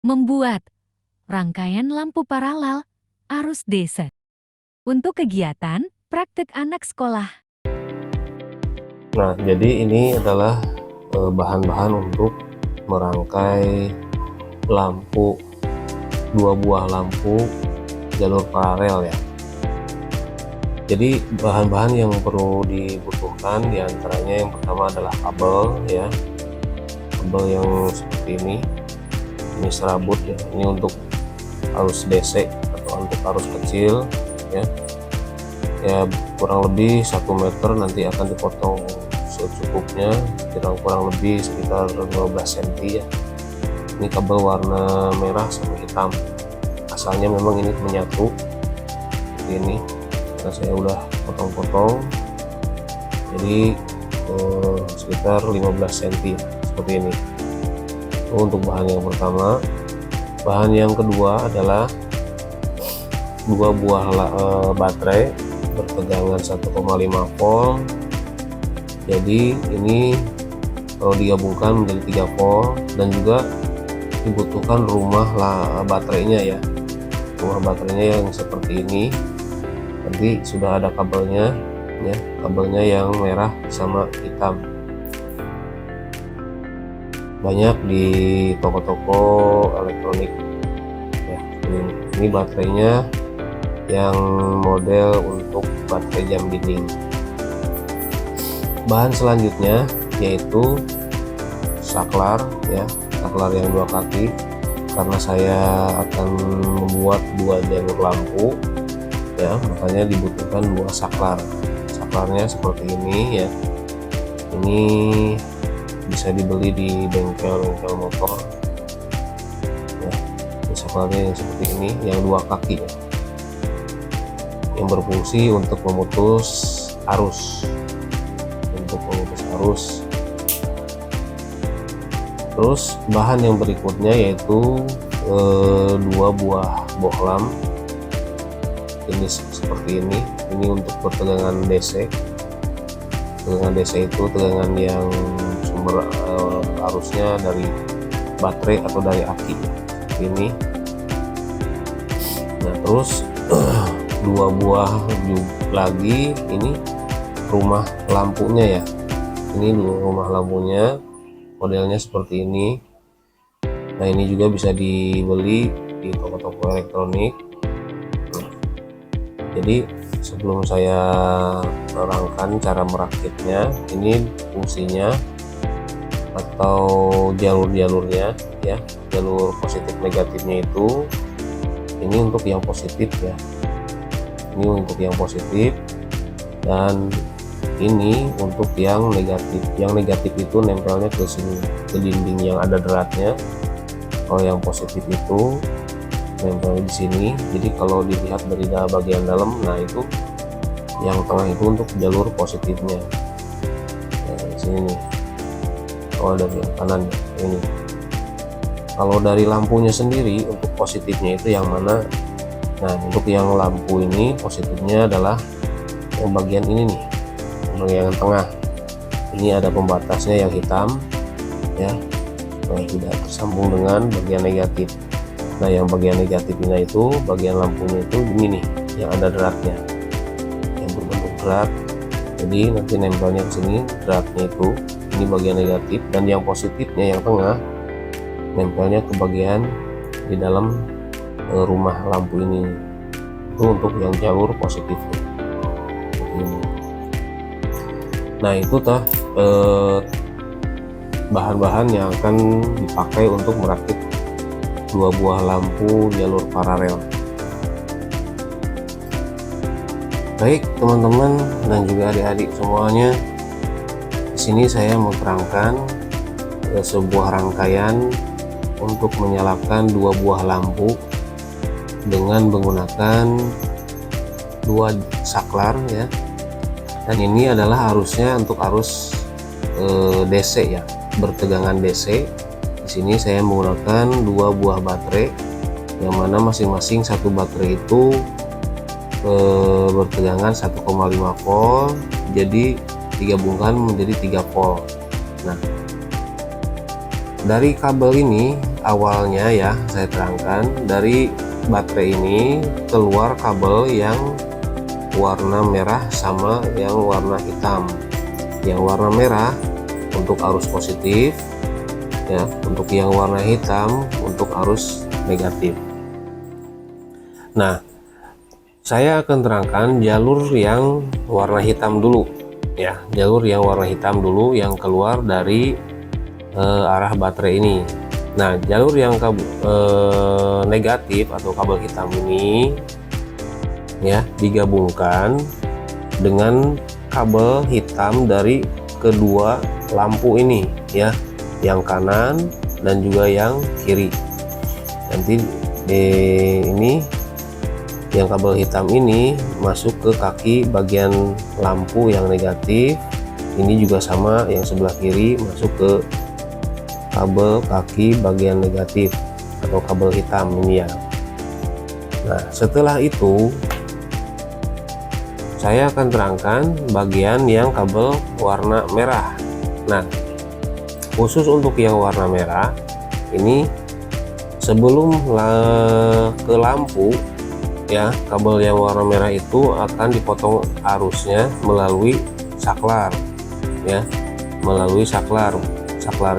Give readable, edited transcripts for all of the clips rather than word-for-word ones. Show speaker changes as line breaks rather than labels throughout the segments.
Membuat rangkaian lampu paralel arus DC. Untuk kegiatan praktek anak sekolah.
Nah, jadi ini adalah bahan-bahan untuk merangkai lampu, dua buah lampu jalur paralel ya. Jadi bahan-bahan yang perlu dibutuhkan diantaranya yang pertama adalah kabel ya, kabel yang seperti ini serabut ya, ini untuk arus DC atau untuk arus kecil ya kurang lebih 1 meter, nanti akan dipotong secukupnya, kurang lebih sekitar 15 cm ya. Ini kabel warna merah sama hitam, asalnya memang ini menyatu seperti ini, karena saya udah potong-potong jadi sekitar 15 cm seperti ini. Untuk bahan yang pertama. Bahan yang kedua adalah dua buah baterai bertegangan 1,5 volt. Jadi ini kalau digabungkan menjadi 3 volt, dan juga dibutuhkan rumah baterainya ya, rumah baterainya yang seperti ini. Nanti sudah ada kabelnya ya, kabelnya yang merah sama hitam, banyak di toko-toko elektronik ya. Ini baterainya yang model untuk baterai jam dinding. Bahan selanjutnya yaitu saklar ya, saklar yang 2 kaki, karena saya akan membuat 2 jalur lampu ya, makanya dibutuhkan 2 saklar. Saklarnya seperti ini ya, ini bisa dibeli di bengkel-bengkel motor ya. Ini saklarnya yang seperti ini, yang 2 kaki ya, yang berfungsi untuk memutus arus, Terus bahan yang berikutnya yaitu 2 buah bohlam jenis seperti ini untuk bertegangan DC. Tegangan DC itu tegangan yang sumber arusnya dari baterai atau dari aki ini. Nah, terus 2 buah lagi ini rumah lampunya ya, ini rumah lampunya modelnya seperti ini. Nah, ini juga bisa dibeli di toko-toko elektronik. Jadi sebelum saya terangkan cara merakitnya, ini fungsinya atau jalur-jalurnya ya, jalur positif negatifnya itu, ini untuk yang positif ya, ini untuk yang positif, dan ini untuk yang negatif. Yang negatif itu nempelnya ke sini, ke dinding yang ada deratnya. Kalau yang positif itu nempel di sini. Jadi kalau dilihat dari bagian dalam, nah itu yang tengah itu untuk jalur positifnya. Nah, di sini nih. Kalau dari yang kanan ini. Kalau dari lampunya sendiri untuk positifnya itu yang mana? Nah, untuk yang lampu ini positifnya adalah yang bagian ini nih, yang tengah. Ini ada pembatasnya yang hitam ya, yang tidak tersambung dengan bagian negatif. Nah, yang bagian negatifnya itu, bagian lampunya itu ini nih, yang ada deratnya, yang berbentuk derat. Jadi nanti nempelnya ke sini, deratnya itu, ini bagian negatif, dan yang positifnya yang tengah nempelnya ke bagian di dalam rumah lampu ini. Itu untuk yang jalur positifnya. Nah, itu bahan-bahan yang akan dipakai untuk merakit 2 buah lampu jalur paralel. Baik teman-teman dan juga adik-adik semuanya, di sini saya mau terangkan sebuah rangkaian untuk menyalakan 2 buah lampu dengan menggunakan 2 saklar ya. Dan ini adalah arusnya untuk arus DC ya, bertegangan DC. Di sini saya menggunakan 2 buah baterai, yang mana masing-masing satu baterai itu bertegangan 1,5 volt, jadi digabungkan menjadi 3 volt. Nah, dari kabel ini awalnya ya, saya terangkan dari baterai ini keluar kabel yang warna merah sama yang warna hitam. Yang warna merah untuk arus positif ya, untuk yang warna hitam untuk arus negatif. Nah, saya akan terangkan jalur yang warna hitam dulu ya, jalur yang warna hitam dulu yang keluar dari arah baterai ini. Nah, jalur yang negatif atau kabel hitam ini ya digabungkan dengan kabel hitam dari kedua lampu ini ya, yang kanan dan juga yang kiri. Nanti ini yang kabel hitam ini masuk ke kaki bagian lampu yang negatif, ini juga sama yang sebelah kiri masuk ke kabel kaki bagian negatif atau kabel hitam ini ya. Nah, setelah itu saya akan terangkan bagian yang kabel warna merah. Nah, khusus untuk yang warna merah ini, sebelum ke lampu ya, kabel yang warna merah itu akan dipotong arusnya melalui saklar ya, melalui saklar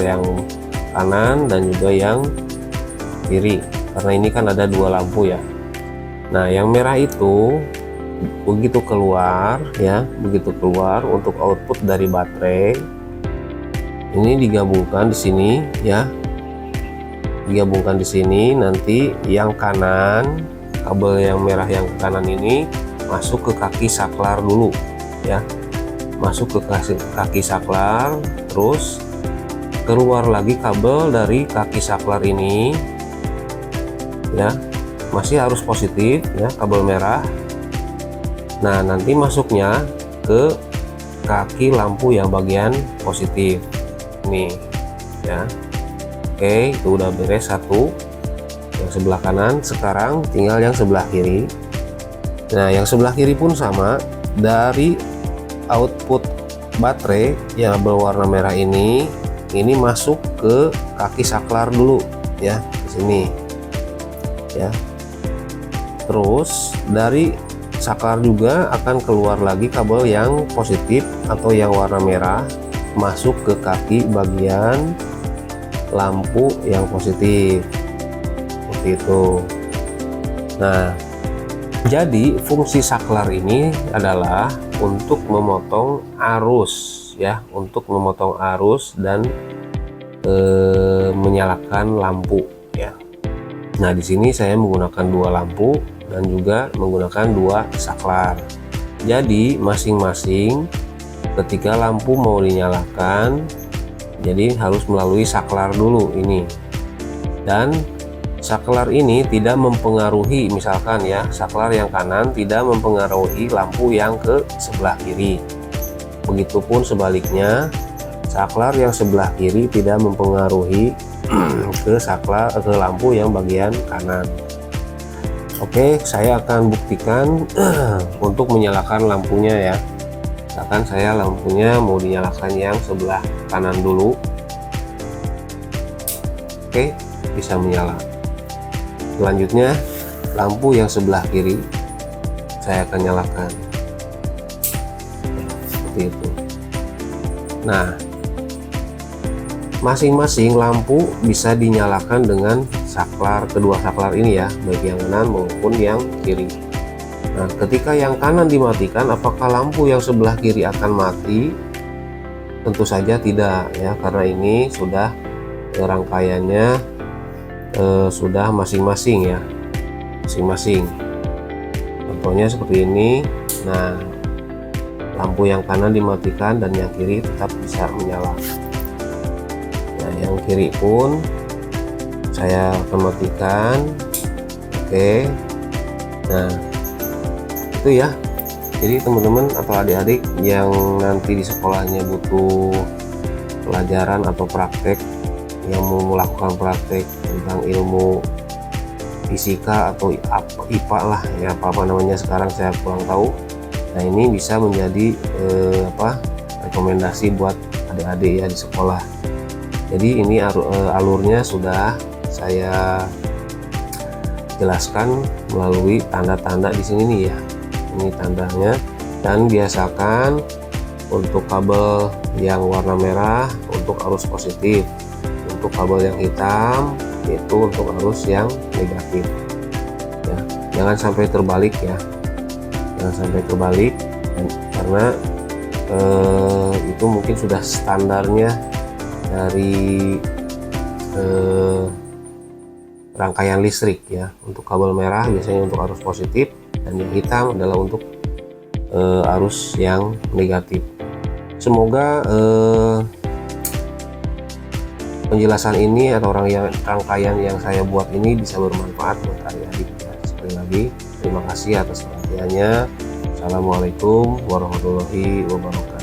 yang kanan dan juga yang kiri, karena ini kan ada dua lampu ya. Nah, yang merah itu begitu keluar ya, begitu keluar untuk output dari baterai ini digabungkan di sini ya, digabungkan di sini. Nanti yang kanan, kabel yang merah yang ke kanan ini masuk ke kaki saklar dulu ya, masuk ke kaki saklar, terus keluar lagi kabel dari kaki saklar ini ya, masih arus positif ya, kabel merah. Nah, nanti masuknya ke kaki lampu yang bagian positif nih ya. Oke, itu udah beres satu yang sebelah kanan. Sekarang tinggal yang sebelah kiri. Nah, yang sebelah kiri pun sama, dari output baterai yang berwarna merah ini masuk ke kaki saklar dulu ya, di sini ya. Terus dari saklar juga akan keluar lagi kabel yang positif atau yang warna merah masuk ke kaki bagian lampu yang positif seperti itu. Nah, jadi fungsi saklar ini adalah untuk memotong arus ya, untuk memotong arus dan menyalakan lampu ya. Nah, di sini saya menggunakan dua lampu dan juga menggunakan dua saklar. Jadi masing-masing ketika lampu mau dinyalakan, jadi harus melalui saklar dulu ini. Dan saklar ini tidak mempengaruhi, misalkan ya, saklar yang kanan tidak mempengaruhi lampu yang ke sebelah kiri. Begitupun sebaliknya, saklar yang sebelah kiri tidak mempengaruhi ke lampu yang bagian kanan. Oke, saya akan buktikan untuk menyalakan lampunya ya. Misalkan saya lampunya mau dinyalakan yang sebelah kanan dulu. Oke, bisa menyala. Selanjutnya lampu yang sebelah kiri saya akan nyalakan seperti itu. Nah, masing-masing lampu bisa dinyalakan dengan saklar, kedua saklar ini ya, baik yang kanan maupun yang kiri. Nah, ketika yang kanan dimatikan, apakah lampu yang sebelah kiri akan mati? Tentu saja tidak ya, karena ini sudah rangkaiannya sudah masing-masing ya, masing-masing. Contohnya seperti ini. Nah, lampu yang kanan dimatikan dan yang kiri tetap bisa menyala. Nah, yang kiri pun saya akan matikan. Oke, nah itu ya. Jadi teman-teman atau adik-adik yang nanti di sekolahnya butuh pelajaran atau praktek, yang mau melakukan praktek tentang ilmu fisika atau IPA lah ya, apa namanya sekarang saya kurang tahu. Nah, ini bisa menjadi rekomendasi buat adik-adik ya di sekolah. Jadi ini alurnya sudah saya jelaskan melalui tanda-tanda di sini nih ya. Ini tandanya, dan biasakan untuk kabel yang warna merah untuk arus positif, untuk kabel yang hitam itu untuk arus yang negatif ya. Jangan sampai terbalik ya, jangan sampai terbalik, karena itu mungkin sudah standarnya dari rangkaian listrik ya. Untuk kabel merah biasanya untuk arus positif, dan yang hitam adalah untuk arus yang negatif. Semoga penjelasan ini atau rangkaian yang saya buat ini bisa bermanfaat buat adik-adik ya. Sekali lagi terima kasih atas perhatiannya. Assalamualaikum warahmatullahi wabarakatuh.